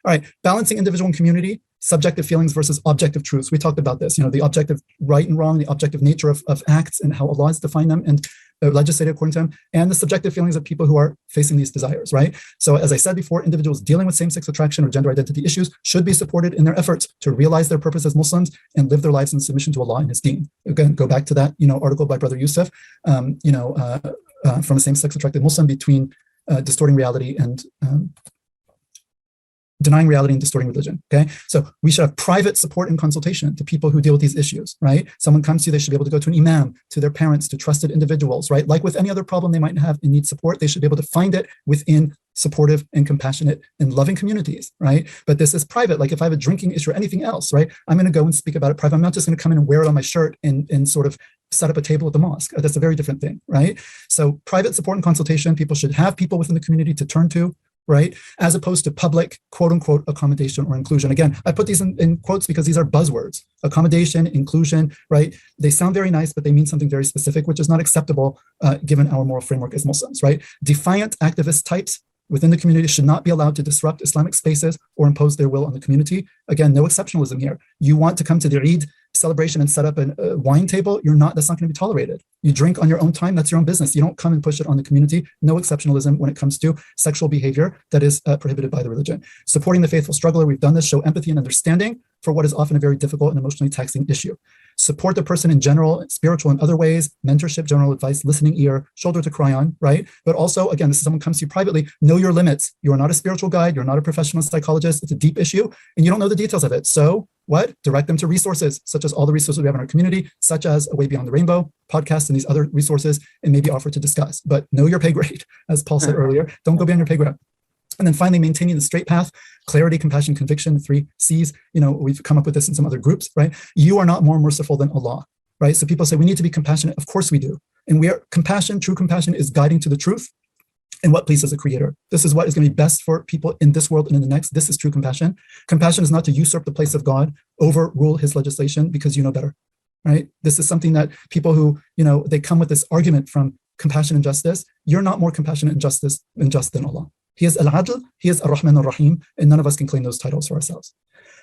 All right, balancing individual and community, subjective feelings versus objective truths. We talked about this, the objective right and wrong, the objective nature of acts and how Allah has defined them and legislated according to them, and the subjective feelings of people who are facing these desires, right? So as I said before, individuals dealing with same-sex attraction or gender identity issues should be supported in their efforts to realize their purpose as Muslims and live their lives in submission to Allah and His deen. Again, go back to that, article by Brother Yusuf, from a same-sex attracted Muslim between distorting reality and denying reality and distorting religion, okay? So we should have private support and consultation to people who deal with these issues, right? Someone comes to you, they should be able to go to an imam, to their parents, to trusted individuals, right? Like with any other problem they might have and need support, they should be able to find it within supportive and compassionate and loving communities, right? But this is private. Like if I have a drinking issue or anything else, right? I'm going to go and speak about it private. I'm not just going to come in and wear it on my shirt and sort of set up a table at the mosque. That's a very different thing, right? So private support and consultation, people should have people within the community to turn to, right? As opposed to public, quote unquote, accommodation or inclusion. Again, I put these in quotes because these are buzzwords. Accommodation, inclusion, right? They sound very nice, but they mean something very specific, which is not acceptable given our moral framework as Muslims, right? Defiant activist types within the community should not be allowed to disrupt Islamic spaces or impose their will on the community. Again, no exceptionalism here. You want to come to the Eid celebration and set up a wine table, that's not going to be tolerated. You drink on your own time, that's your own business. You don't come and push it on the community. No exceptionalism when it comes to sexual behavior that is prohibited by the religion. Supporting the faithful struggler, we've done this, show empathy and understanding for what is often a very difficult and emotionally taxing issue. Support the person in general, spiritual and other ways, mentorship, general advice, listening ear, shoulder to cry on, right? But also, again, this is someone comes to you privately, know your limits. You are not a spiritual guide, you're not a professional psychologist, it's a deep issue, and you don't know the details of it. So what? Direct them to resources, such as all the resources we have in our community, such as A Way Beyond the Rainbow, podcasts, and these other resources, and maybe offer to discuss. But know your pay grade, as Paul said earlier. Don't go beyond your pay grade. And then finally, maintaining the straight path, clarity, compassion, conviction, the 3 C's. We've come up with this in some other groups, right? You are not more merciful than Allah, right? So people say we need to be compassionate. Of course we do. And true compassion is guiding to the truth and what pleases the Creator. This is what is going to be best for people in this world and in the next. This is true compassion. Compassion is not to usurp the place of God, overrule His legislation because you know better, right? This is something that people who, they come with this argument from compassion and justice. You're not more compassionate and just than Allah. He is Al-Adl, He is Ar-Rahman Ar-Rahim, and none of us can claim those titles for ourselves.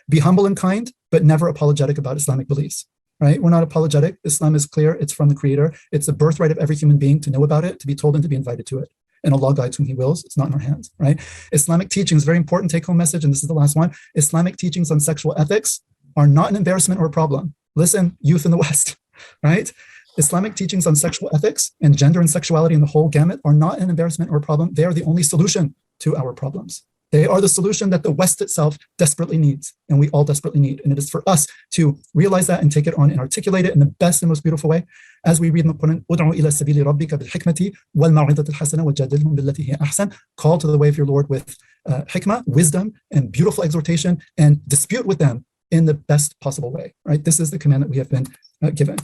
Be humble and kind, but never apologetic about Islamic beliefs, right? We're not apologetic. Islam is clear. It's from the Creator. It's the birthright of every human being to know about it, to be told and to be invited to it. And Allah guides whom He wills. It's not in our hands, right? Islamic teachings, very important take-home message, and this is the last one. Islamic teachings on sexual ethics are not an embarrassment or a problem. Listen, youth in the West, right? Islamic teachings on sexual ethics and gender and sexuality in the whole gamut are not an embarrassment or a problem. They are the only solution to our problems. They are the solution that the West itself desperately needs, and we all desperately need. And it is for us to realize that and take it on and articulate it in the best and most beautiful way. As we read in the Quran, "Ud'u ila sabili rabbika bil hikmati wal maw'idati al hasana wajadilhum billati hiya ahsan." Call to the way of your Lord with hikmah, wisdom, and beautiful exhortation, and dispute with them in the best possible way. Right? This is the command that we have been given.